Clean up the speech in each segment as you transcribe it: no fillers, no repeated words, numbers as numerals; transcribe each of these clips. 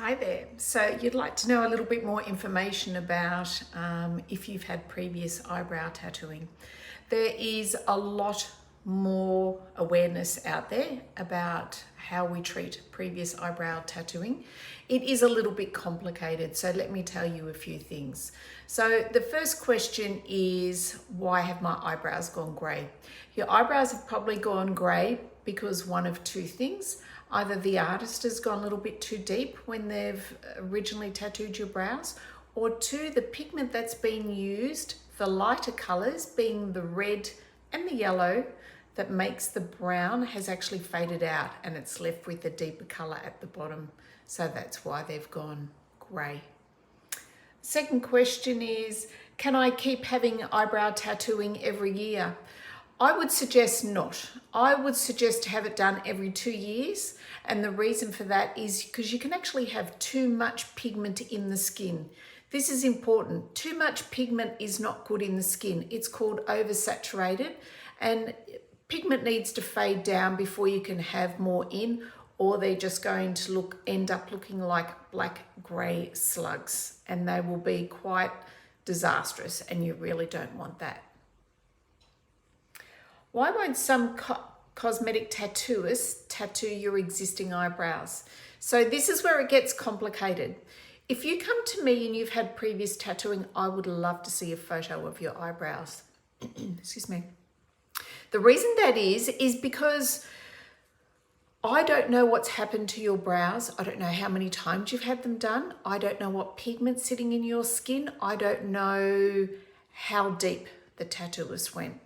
Hi there. So you'd like to know a little bit more information about if you've had previous eyebrow tattooing. There is a lot more awareness out there about how we treat previous eyebrow tattooing. It is a little bit complicated, so let me tell you a few things. So the first question is, why have my eyebrows gone grey? Your eyebrows have probably gone grey because one of two things. Either the artist has gone a little bit too deep when they've originally tattooed your brows, or two, the pigment that's been used, the lighter colors being the red and the yellow that makes the brown, has actually faded out and it's left with the deeper color at the bottom. So that's why they've gone grey. Second question is, can I keep having eyebrow tattooing every year? I would suggest not. I would suggest to have it done every 2 years. And the reason for that is because you can actually have too much pigment in the skin. This is important. Too much pigment is not good in the skin. It's called oversaturated, and pigment needs to fade down before you can have more in, or they're just going to end up looking like black grey slugs, and they will be quite disastrous, and you really don't want that. Why won't some cosmetic tattooists tattoo your existing eyebrows? So this is where it gets complicated. If you come to me and you've had previous tattooing, I would love to see a photo of your eyebrows. Excuse me. The reason that is because I don't know what's happened to your brows. I don't know how many times you've had them done. I don't know what pigment's sitting in your skin. I don't know how deep the tattooist went.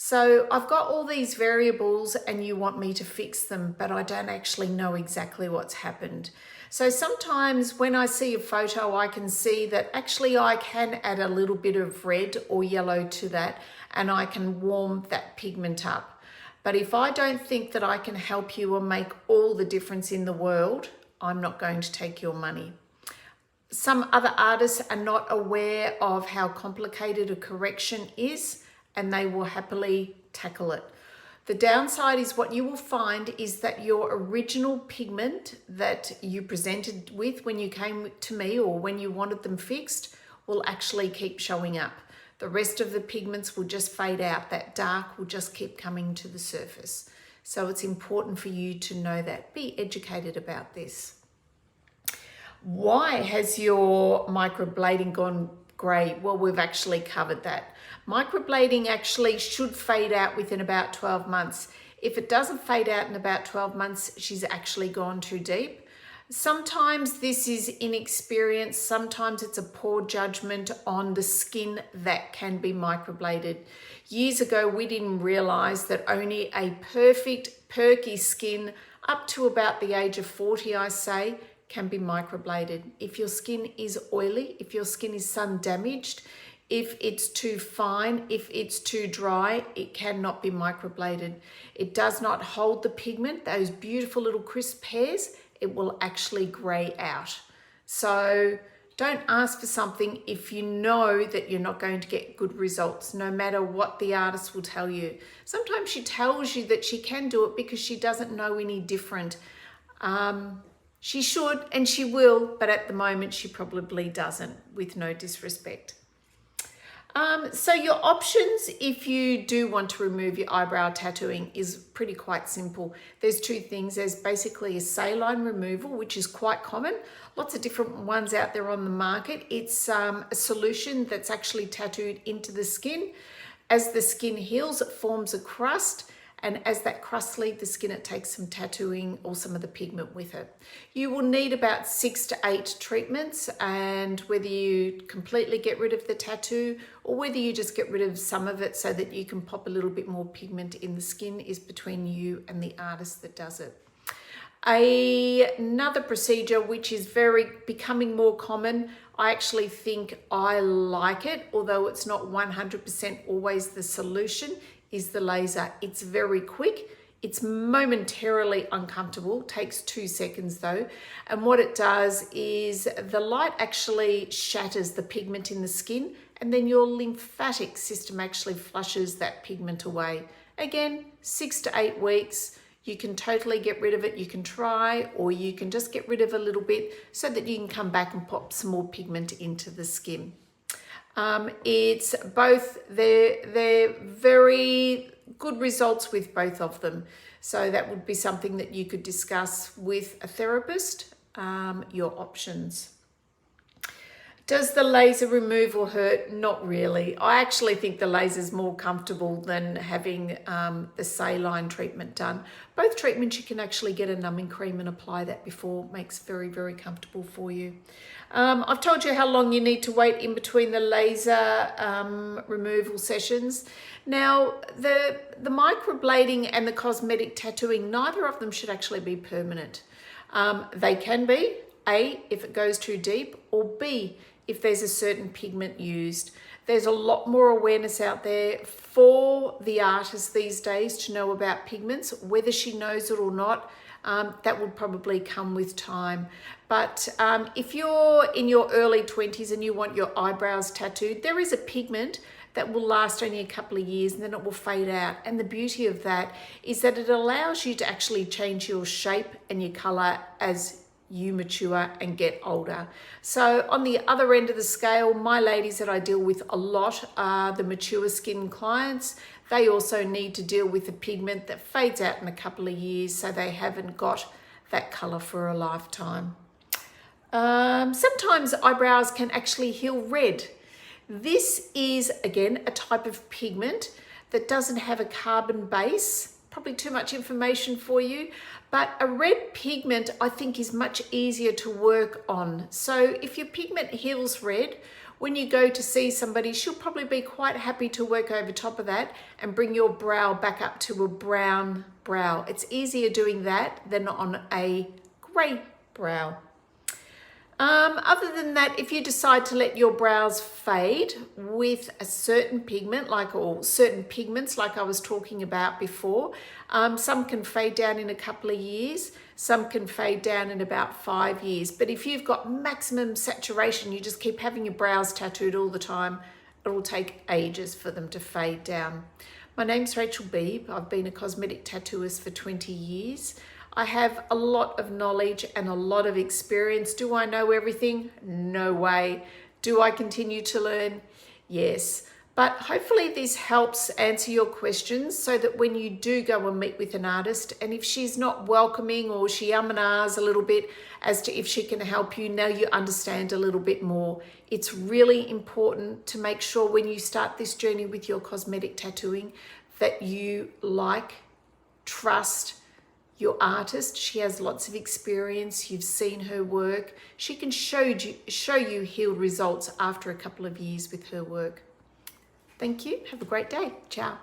So I've got all these variables and you want me to fix them, but I don't actually know exactly what's happened. So sometimes when I see a photo, I can see that actually I can add a little bit of red or yellow to that, and I can warm that pigment up. But if I don't think that I can help you or make all the difference in the world, I'm not going to take your money. Some other artists are not aware of how complicated a correction is, and they will happily tackle it. The downside is what you will find is that your original pigment that you presented with when you came to me or when you wanted them fixed will actually keep showing up. The rest of the pigments will just fade out. That dark will just keep coming to the surface. So it's important for you to know that. Be educated about this. Why has your microblading gone grey? Well, we've actually covered that. Microblading actually should fade out within about 12 months. If it doesn't fade out in about 12 months, she's actually gone too deep. Sometimes this is inexperience, sometimes it's a poor judgment on the skin that can be microbladed. Years ago, we didn't realize that only a perfect, perky skin up to about the age of 40, I say, can be microbladed. If your skin is oily, if your skin is sun damaged, if it's too fine, if it's too dry, it cannot be microbladed. It does not hold the pigment, those beautiful little crisp hairs, it will actually grey out. So don't ask for something if you know that you're not going to get good results, no matter what the artist will tell you. Sometimes she tells you that she can do it because she doesn't know any different. She should and she will, but at the moment she probably doesn't, with no disrespect. So your options, if you do want to remove your eyebrow tattooing, is pretty quite simple. There's two things. There's basically a saline removal, which is quite common. Lots of different ones out there on the market. It's a solution that's actually tattooed into the skin. As the skin heals, it forms a crust. And as that crust leaves the skin, it takes some tattooing or some of the pigment with it. You will need about 6 to 8 treatments, and whether you completely get rid of the tattoo or whether you just get rid of some of it so that you can pop a little bit more pigment in the skin is between you and the artist that does it. Another procedure which is becoming more common, I actually think I like it, although it's not 100% always the solution, is the laser. It's very quick. It's momentarily uncomfortable, takes 2 seconds though. And what it does is the light actually shatters the pigment in the skin, and then your lymphatic system actually flushes that pigment away. Again, 6 to 8 weeks. You can totally get rid of it. You can try, or you can just get rid of a little bit so that you can come back and pop some more pigment into the skin. It's both, they're very good results with both of them. So that would be something that you could discuss with a therapist, your options. Does the laser removal hurt? Not really. I actually think the laser is more comfortable than having the saline treatment done. Both treatments, you can actually get a numbing cream and apply that before. Makes very, very comfortable for you. I've told you how long you need to wait in between the laser removal sessions. Now, the microblading and the cosmetic tattooing, neither of them should actually be permanent. They can be, A, if it goes too deep, or B, if there's a certain pigment used. There's a lot more awareness out there for the artist these days to know about pigments, whether she knows it or not. That would probably come with time. But if you're in your early 20s and you want your eyebrows tattooed, there is a pigment that will last only a couple of years and then it will fade out. And the beauty of that is that it allows you to actually change your shape and your color as you mature and get older. So on the other end of the scale, my ladies that I deal with a lot are the mature skin clients. They also need to deal with a pigment that fades out in a couple of years, so they haven't got that color for a lifetime. Sometimes eyebrows can actually heal red. This is, again, a type of pigment that doesn't have a carbon base. Probably too much information for you, but a red pigment I think is much easier to work on. So if your pigment heals red, when you go to see somebody, she'll probably be quite happy to work over top of that and bring your brow back up to a brown brow. It's easier doing that than on a grey brow. Other than that, if you decide to let your brows fade with a certain pigment, or certain pigments like I was talking about before, some can fade down in a couple of years, some can fade down in about 5 years. But if you've got maximum saturation, you just keep having your brows tattooed all the time, it will take ages for them to fade down. My name's Rachael Bebe. I've been a cosmetic tattooist for 20 years. I have a lot of knowledge and a lot of experience. Do I know everything? No way. Do I continue to learn? Yes. But hopefully this helps answer your questions so that when you do go and meet with an artist, and if she's not welcoming or she and ahs a little bit as to if she can help you, now you understand a little bit more. It's really important to make sure when you start this journey with your cosmetic tattooing that you trust your artist. She has lots of experience. You've seen her work. She can show you healed results after a couple of years with her work. Thank you. Have a great day. Ciao.